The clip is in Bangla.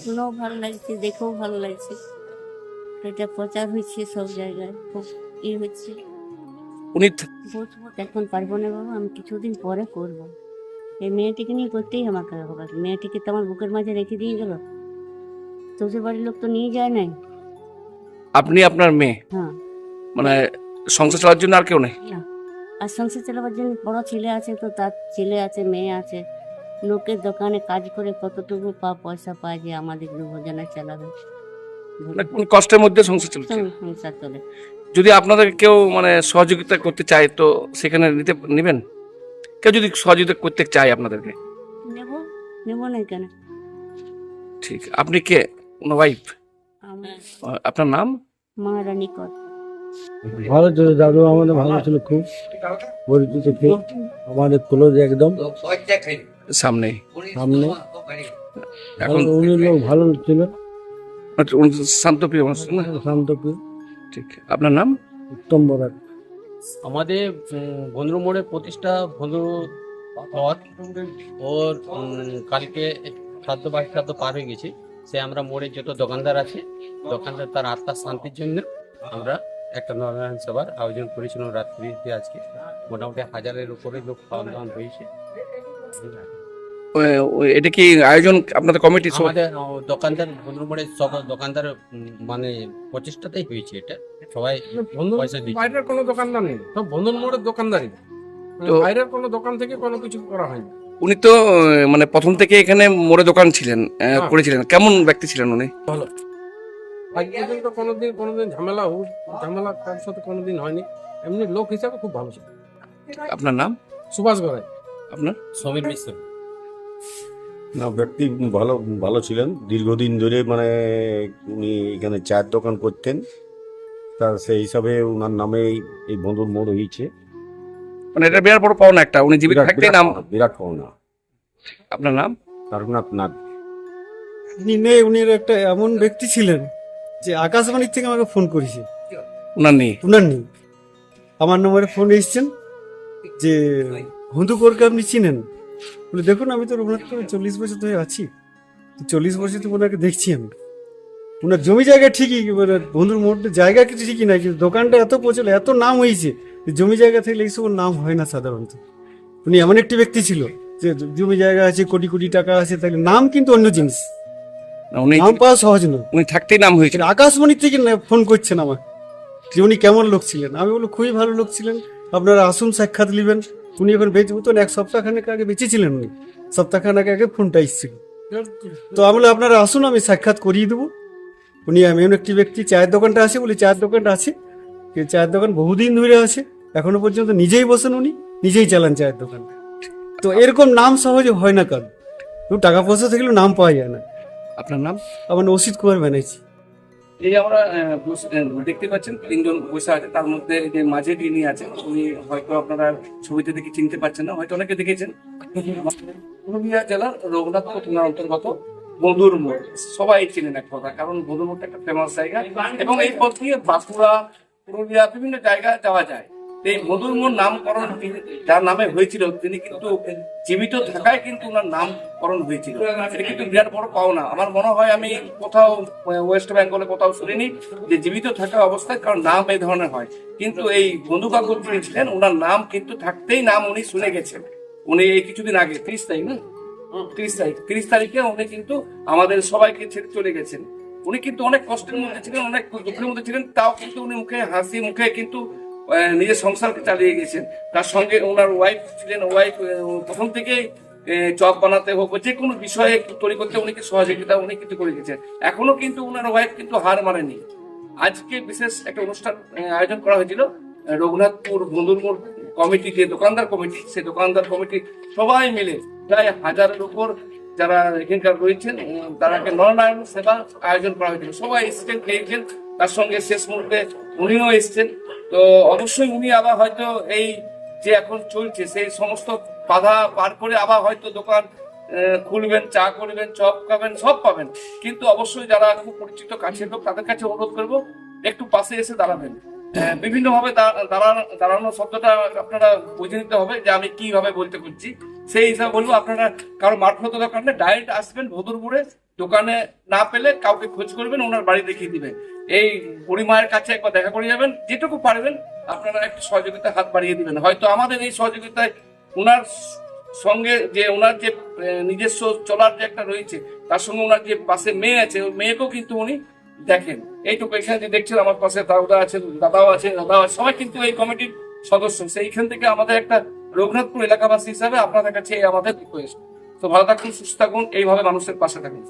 শুনেও ভালো লাগছে, দেখেও ভালো লাগছে। এটা প্রচার হচ্ছে সব জায়গায়, খুব হচ্ছে। উনি ভোট এখন পারবো না বাবা, আমি কিছুদিন পরে করব। এই মেয়েটিকে নিয়ে করতেই আমাকে হবে। মেয়েটিকে তো আমার বুকের মাঝে রেখে দিয়ে গেল, শ্বশুর বাড়ির লোক তো নিয়ে যায় নাই। আপনি আপনার মেয়ে হ্যাঁ। মানে সংসার চালার জন্য আর কেউ নেই? না, আর সংসার চালাবার জন্য বড় ছেলে আছে, তো তার ছেলে আছে, মেয়ে আছে। লোকের দোকানে কাজ করে কতটুকু পয়সা পায় যে আমাদের দুজনে চালাবে? মানে কোন কষ্টের মধ্যে সংসার চলছে? সংসার চলে। যদি আপনাদের কেউ মানে সহযোগিতা করতে চায় তো সেখানে নেবেন? কেউ যদি সহযোগিতা করতে চায় আপনাদেরকে? নেব, নেব না কেন? ঠিক। আপনি কে? ওয়াইফ? আমার আপনার নাম? মহারানী কর। ভালো ছিল দাদু, আমাদের ভালো ছিল, খুব পরিচিত, খুব আমাদের ক্লোজ একদম সামনে সামনে। এখন উনি লোক ভালো ছিল, আচ্ছা, উনি শান্তপ্রিয় মানুষ না? শান্তপ্রিয়। ঠিক। আপনার নাম? উত্তম বরাক। আমাদের বন্ধুর মোড়ে প্রতিষ্ঠা বন্ধুর পর ওর কালকে শ্রাদ্ধ পার হয়ে গেছে। সে আমরা মোড়ে যত দোকানদার আছে, দোকানদার তার আত্মার শান্তির জন্য আমরা একটা নারায়ণ সভার আয়োজন করেছিলাম রাত্রিতে। আজকে মোটামুটি 1000-এর উপরে লোক খাওয়া দাওয়া হয়েছে। এটা কি আয়োজন আপনাদের কমিটি? আমাদের দোকানদার বন্ধুর মোড়ে সব দোকানদার মানে প্রচেষ্টাতেই হয়েছে এটা। সবাই পয়সা দিচ্ছে। বাইরের কোনো দোকানদার নেই, সব বন্ধন মোড়ের দোকানদারি। তো- বাইরের কোনো দোকান থেকে কোনো কিছু করা হয়নি। উনি তো মানে প্রথম থেকে এখানে মোড়ে দোকান ছিলেন, করেছিলেন। কেমন ব্যক্তি ছিলেন উনি? আজ পর্যন্ত কোনোদিন ঝামেলা কার সাথে কোনোদিন হয়নি। এমনি লোক হিসাবে খুব ভালো ছিল। আপনার নাম? সুভাষ গড়াই। আপনার? সমীর মিশ্র। না, ব্যক্তি ভালো ভালো ছিলেন দীর্ঘদিন ধরে, মানে উনি এখানে চায়ের দোকান করতেন, তা সেই হিসাবে ওনার নামে এই বন্ধুর মোড় হয়েছে। মানে এটা বিরাট বড় পাওনা একটা, উনি জীবিত বিরাট থাকতেই নাম। বিরাট পাওনা। আপনার নাম? তারকনাথ নাথ। উনি নেই, উনি একটা এমন ব্যক্তি ছিলেন যে আকাশবাণীর থেকে আমাকে ফোন করেছে। ওনার নেই? উনার নেই, আমার নম্বরে ফোন এসছেন যে হন্দুকরকে আপনি চিনেন? বলে দেখুন, আমি তো রঘুনাথপুরে 40 বছর ধরে আছি, 40 বছর তো ওনাকে দেখছি আমি। ওনার জমি জায়গা ঠিকই, মানে বন্ধুর মোড়ে জায়গা কিছু ঠিকই না, কিন্তু দোকানটা এত প্রচল, এত নাম হয়েছে, জমি জায়গা থেকে এইসব নাম হয় না সাধারণত। উনি এমন একটি ব্যক্তি ছিল যে জমি জায়গা আছে, কোটি কোটি টাকা আছে, তাহলে নাম কিন্তু অন্য জিনিস, না, উনি নাম পাওয়া সহজ নয়। উনি থাকতেই নাম হয়েছিল। আকাশবাণী থেকে ফোন করছেন আমার যে উনি কেমন লোক ছিলেন। আমি বলি খুবই ভালো লোক ছিলেন, আপনারা আসুন সাক্ষাৎ নেবেন। উনি এখন বেঁচে মতন 1 সপ্তাহখানেক আগে বেঁচেছিলেন, উনি সপ্তাহখানেক আগে ফোনটা এসেছিল। তো আমি বলি আপনারা আসুন, আমি সাক্ষাৎ করিয়ে দেবো। উনি এমন একটি ব্যক্তি, চায়ের দোকানটা আছে, বলি চায়ের দোকানটা আছে, চায়ের দোকান বহুদিন ধরে আছে, এখনো পর্যন্ত নিজেই বসেন, উনি নিজেই চালান চায়ের দোকান। তো এরকম নাম সহজে হয় না, কারণ টাকা পয়সা থাকলেও নাম পাওয়া যায় না। আপনার নাম? আমার অসিত কুমার ব্যানার্জি। এই আমরা দেখতে পাচ্ছেন 3 জন বসে আছে, তার মধ্যে যে মাঝে যিনি আছেন উনি হয়তো আপনারা ছবিতে দেখে চিনতে পারছেন না, হয়তো অনেকে দেখেছেন। পুরুলিয়া জেলার রঘুনাথপুর থানার অন্তর্গত বধুর মোড়, সবাই চিনেন এক কথা, কারণ বধুর মোড়টা একটা ফেমাস জায়গা এবং এই পথ দিয়ে বাঁকুড়া, পুরুলিয়া বিভিন্ন জায়গায় যাওয়া যায়। এই মধুর মোড় নামকরণ যার নামে হয়েছিল, তিনি কিন্তু জীবিত থাকায় কিন্তু ওনার নামকরণ হয়েছিল। এটা কিন্তু বিরাট বড় পাওনা। আমার মনে হয় আমি কোথাও ওয়েস্ট বেঙ্গলে কোথাও শুনিনি যে জীবিত থাকা অবস্থায় কারণ নাম এই ধরনের হয়। কিন্তু এই বন্ধু কাকু যিনি ছিলেন, ওনার নাম কিন্তু থাকতেই নাম উনি শুনে গেছেন। উনি এই কিছুদিন আগে 30 তারিখ না, 30 তারিখে উনি কিন্তু আমাদের সবাইকে ছেড়ে চলে গেছেন। উনি কিন্তু অনেক কষ্টের মধ্যে ছিলেন, অনেক দুঃখের মধ্যে ছিলেন, তাও কিন্তু উনি মুখে হাসি মুখে কিন্তু নিজের সংসারকে চালিয়ে গেছেন। তার সঙ্গে ওনার ওয়াইফ ছিলেন, ওয়াইফ প্রথম থেকে চপ বানাতে হোক যে কোনো বিষয়ে তৈরি করতে উনি সহযোগিতা উনি কিন্তু করে গেছেন। এখনো কিন্তু ওনার ওয়াইফ কিন্তু হার মানেনি। আজকে বিশেষ একটা অনুষ্ঠান আয়োজন করা হয়েছিল রঘুনাথপুর বন্ধুর মোড় কমিটি, যে দোকানদার কমিটি, সেই দোকানদার কমিটি সবাই মিলে প্রায় 1000-এর উপর যারা এখানকার রয়েছেন, তারাকে নরনারায়ণ সেবা আয়োজন করা হয়েছিল। সবাই এসেছেন, খেয়েছেন, তার সঙ্গে শেষ মুহূর্তে উনিও এসেছেন। তো অবশ্যই উনি আবার হয়তো এই যে এখন চলছে সেই সমস্ত বাধা পার করে আবার হয়তো দোকান খুলবেন, চা করবেন, চপ খাবেন, সব পাবেন। কিন্তু অবশ্যই যারা খুব পরিচিত কাছের লোক, তাদের কাছে অনুরোধ করবো একটু পাশে এসে দাঁড়াবেন। বিভিন্ন ভাবে দাঁড়ানো শব্দটা আপনারা বুঝে নিতে হবে যে আমি কিভাবে বলতে করছি। সেই হিসাবে বলবো, আপনারা কারো মারফত দরকার নেই, ডাইরেক্ট আসবেন ভদুরপুরে, দোকানে না পেলে কাউকে খোঁজ করবেন, ওনার বাড়ি দেখিয়ে দিবেন। এই বুড়ি মায়ের কাছে একবার দেখা করে যাবেন, যেটুকু পারবেন আপনারা একটু সহযোগিতায় হাত বাড়িয়ে দিবেন। হয়তো আমাদের এই সহযোগিতায় ওনার সঙ্গে যে ওনার যে নিজস্ব চলার যে একটা রয়েছে, তার সঙ্গে ওনার যে পাশে মেয়ে আছে, ওই মেয়েকেও কিন্তু উনি দেখেন। এইটুকু এখানে যে দেখছেন আমার পাশে দাদা আছেন, দাদাও আছে, সবাই কিন্তু এই কমিটির সদস্য। সেইখান থেকে আমাদের একটা রঘুনাথপুর এলাকাবাসী হিসাবে আপনাদের কাছে আমাদের রিকোয়েস্ট। তো ভালো থাকুন, সুস্থ থাকুন, এইভাবে মানুষের পাশে থাকুন।